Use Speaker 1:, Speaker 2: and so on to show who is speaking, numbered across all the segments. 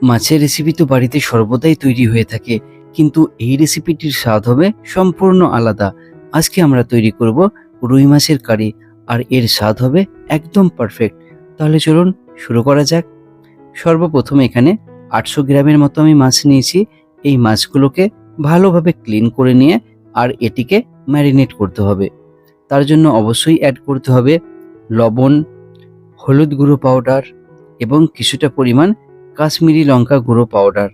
Speaker 1: মাছের রেসিপি তো বাড়িতে সর্বদাই তৈরি হয়ে থাকে, কিন্তু এই রেসিপিটির স্বাদ হবে সম্পূর্ণ আলাদা। আজকে আমরা তৈরি করব রুই মাছের কারি, আর এর স্বাদ হবে একদম পারফেক্ট। তাহলে চলুন শুরু করা যাক। সর্বপ্রথম এখানে 800 গ্রামের মতো আমি মাছ নিয়েছি। এই মাছগুলোকে ভালোভাবে ক্লিন করে নিয়ে আর এটিকে ম্যারিনেট করতে হবে। তার জন্য অবশ্যই অ্যাড করতে হবে লবণ, হলুদ গুঁড়ো পাউডার এবং কিছুটা পরিমাণ কাশ্মীরি লঙ্কা গুঁড়ো পাউডার।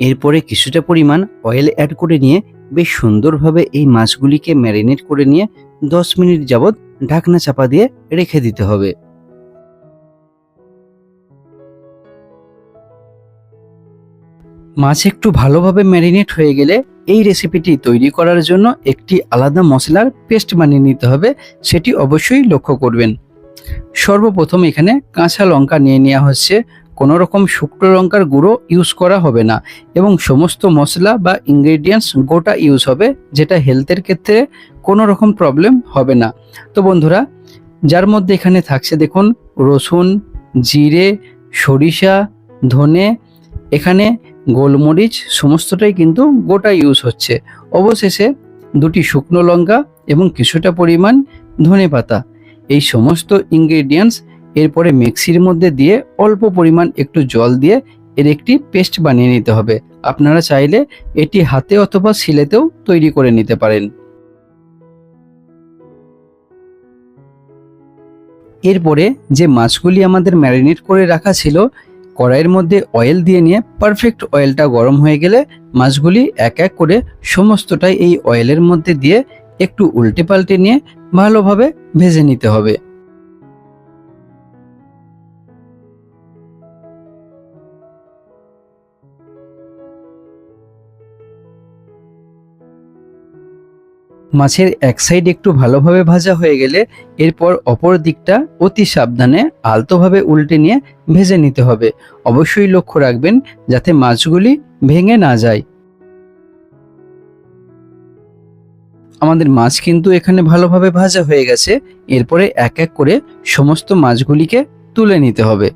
Speaker 1: এরপরে কিছুটা পরিমাণ অয়েল অ্যাড করে নিয়ে বেশ সুন্দরভাবে এই মাছগুলিকে ম্যারিনেট করে নিয়ে 10 মিনিট যাবৎ ঢাকনা চাপা দিয়ে রেখে দিতে হবে। মাছ একটু ভালোভাবে ম্যারিনেট হয়ে গেলে এই রেসিপিটি তৈরি করার জন্য একটি আলাদা মশলার পেস্ট বানিয়ে নিতে হবে, সেটি অবশ্যই লক্ষ্য করবেন। সর্বপ্রথম এখানে কাঁচা লঙ্কা নিয়ে নেওয়া হচ্ছে। কোনো রকম শুকনো লঙ্কার গুঁড়ো ইউজ করা হবে না এবং সমস্ত মশলা বা ইনগ্রেডিয়েন্টস গোটা ইউজ হবে, যেটা হেলথের ক্ষেত্রে কোনো রকম প্রবলেম হবে না। তো বন্ধুরা, যার মধ্যে এখানে থাকছে দেখুন রসুন, জিরে, সরিষা, ধনে, এখানে গোলমরিচ, সমস্তটাই কিন্তু গোটা ইউজ হচ্ছে। অবশেষে দুটি শুকনো লঙ্কা এবং কিছুটা পরিমাণ ধনেপাতা, এই সমস্ত ইনগ্রেডিয়েন্টস এরপরে মিক্সির মধ্যে দিয়ে অল্প পরিমাণ একটু জল দিয়ে এর একটি পেস্ট বানিয়ে নিতে হবে। আপনারা চাইলে এটি হাতে অথবা শিলেতেও তৈরি করে নিতে পারেন। এরপরে যে মাছগুলি আমাদের ম্যারিনেট করে রাখা ছিল, কড়াইয়ের মধ্যে অয়েল দিয়ে নিয়ে পারফেক্ট অয়েলটা গরম হয়ে গেলে মাছগুলি এক এক করে সমস্তটাই এই অয়েলের মধ্যে দিয়ে একটু উল্টে পাল্টে নিয়ে ভালোভাবে ভেজে নিতে হবে। মাছের এক সাইড একটু ভালোভাবে ভাজা হয়ে গেলে এরপর অপর দিকটা অতি সাবধানে আলতোভাবে উল্টে নিয়ে ভেজে নিতে হবে। অবশ্যই লক্ষ্য রাখবেন যাতে মাছগুলি ভেঙে না যায়। আমাদের মাছ কিন্তু এখানে ভালোভাবে ভাজা হয়ে গেছে। এরপরে এক এক করে সমস্ত মাছগুলিকে তুলে নিতে হবে।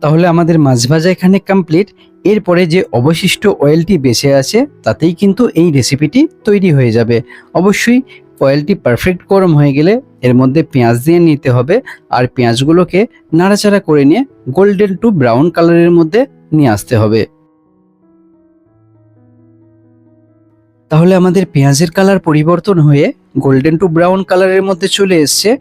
Speaker 1: তাহলে আমাদের মাছ ভাজা এখানে কমপ্লিট। এরপরে যে অবশিষ্ট অয়েলটি বেঁচে আছে তাতেই কিন্তু এই রেসিপিটি তৈরি হয়ে যাবে। অবশ্যই অয়েলটি পারফেক্ট গরম হয়ে গেলে এর মধ্যে পেঁয়াজ দিয়ে নিতে হবে, আর পেঁয়াজগুলোকে নাড়াচাড়া করে নিয়ে গোল্ডেন টু ব্রাউন কালারের মধ্যে নিয়ে আসতে হবে। তাহলে আমাদের পেঁয়াজের কালার পরিবর্তন হয়ে গোল্ডেন টু ব্রাউন কালারের মধ্যে চলে এসছে।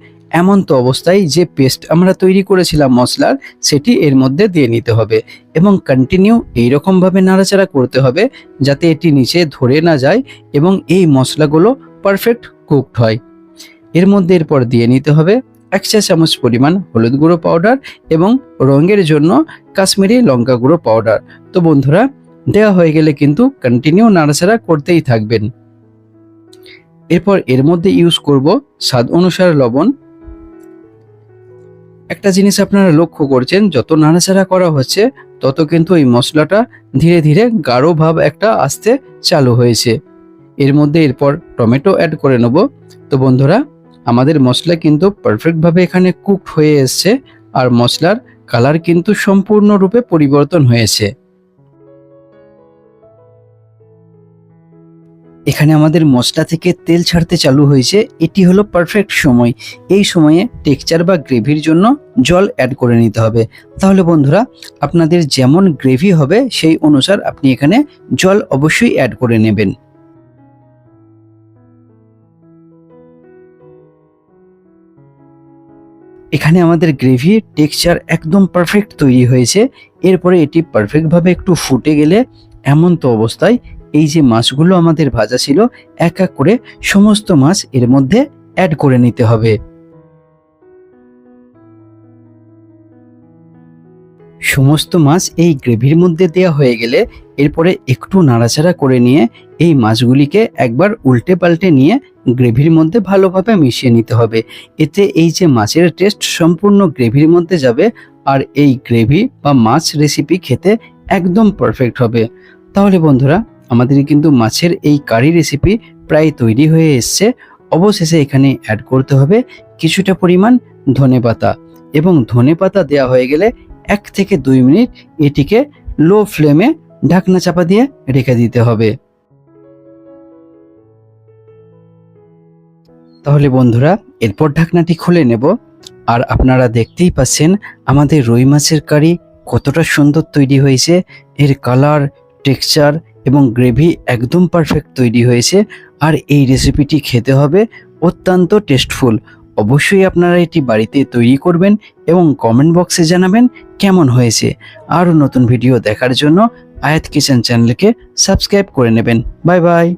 Speaker 1: এমন তো অবস্থায় যে পেস্ট আমরা তৈরি করেছিলাম মশলার, সেটি এর মধ্যে দিয়ে নিতে হবে এবং কন্টিনিউ এইরকমভাবে নাড়াচাড়া করতে হবে যাতে এটি নিচে ধরে না যায় এবং এই মশলাগুলো পারফেক্ট কুকড হয়। এর মধ্যে এরপর দিয়ে নিতে হবে 1 চা চামচ পরিমাণ হলুদ গুঁড়ো পাউডার এবং রঙের জন্য কাশ্মীরি লঙ্কা গুঁড়ো পাউডার। তো বন্ধুরা, দেওয়া হয়ে গেলে কিন্তু কন্টিনিউ নাড়াচাড়া করতেই থাকবেন। এরপর এর মধ্যে ইউজ করব স্বাদ অনুসারে লবণ। একটা জিনিস আপনারা লক্ষ্য করছেন, যত নাড়াচাড়া করা হচ্ছে তত কিন্তু এই মশলাটা ধীরে ধীরে গাঢ় ভাব একটা আসতে চালু হয়েছে। এর মধ্যে এরপর টমেটো অ্যাড করে নেব। তো বন্ধুরা, আমাদের মশলা কিন্তু পারফেক্টভাবে এখানে কুকড হয়ে এসছে আর মশলার কালার কিন্তু সম্পূর্ণরূপে পরিবর্তন হয়েছে। এখানে আমাদের মশলা থেকে তেল ছাড়তে চালু হয়েছে। এটি হলো পারফেক্ট সময়। এই সময়ে টেক্সচার বা গ্রেভির জন্য জল অ্যাড করে নিতে হবে। তাহলে বন্ধুরা, আপনাদের যেমন গ্রেভি হবে সেই অনুসার আপনি এখানে জল অবশ্যই অ্যাড করে নেবেন। এখানে আমাদের গ্রেভির টেক্সচার একদম পারফেক্ট তৈরি হয়েছে। এরপরে এটি পারফেক্টভাবে একটু ফুটে গেলে এমন তো অবস্থায় এই যে মাছগুলো আমাদের ভাজা ছিল, এক এক করে সমস্ত মাছ এর মধ্যে অ্যাড করে নিতে হবে। সমস্ত মাছ এই গ্রেভির মধ্যে দেওয়া হয়ে গেলে এরপরে একটু নাড়াচাড়া করে নিয়ে এই মাছগুলিকে একবার উল্টে পাল্টে নিয়ে গ্রেভির মধ্যে ভালোভাবে মিশিয়ে নিতে হবে। এতে এই যে মাছের টেস্ট সম্পূর্ণ গ্রেভির মধ্যে যাবে আর এই গ্রেভি বা মাছ রেসিপি খেতে একদম পারফেক্ট হবে। তাহলে বন্ধুরা, আমাদের কিন্তু মাছের এই কারি রেসিপি প্রায় তৈরি হয়ে এসছে। অবশেষে এখানে অ্যাড করতে হবে কিছুটা পরিমাণ ধনেপাতা, এবং ধনেপাতা দেওয়া হয়ে গেলে 1 থেকে 2 মিনিট এটিকে লো ফ্লেমে ঢাকনা চাপা দিয়ে রেখে দিতে হবে। তাহলে বন্ধুরা এরপর ঢাকনাটি খুলে নেব, আর আপনারা দেখতেই পাচ্ছেন আমাদের রুই মাছের কারি কতটা সুন্দর তৈরি হয়েছে। এর কালার, টেক্সচার এবং গ্রেভি একদম পারফেক্ট তৈরি হয়েছে। আর এই রেসিপিটি খেতে হবে অত্যন্ত টেস্টফুল। অবশ্যই আপনারা এটি বাড়িতে তৈরি করবেন এবং কমেন্ট বক্সে জানাবেন কেমন হয়েছে। আরও নতুন ভিডিও দেখার জন্য আয়াত কিচেন চ্যানেলকে সাবস্ক্রাইব করে নেবেন। Bye bye.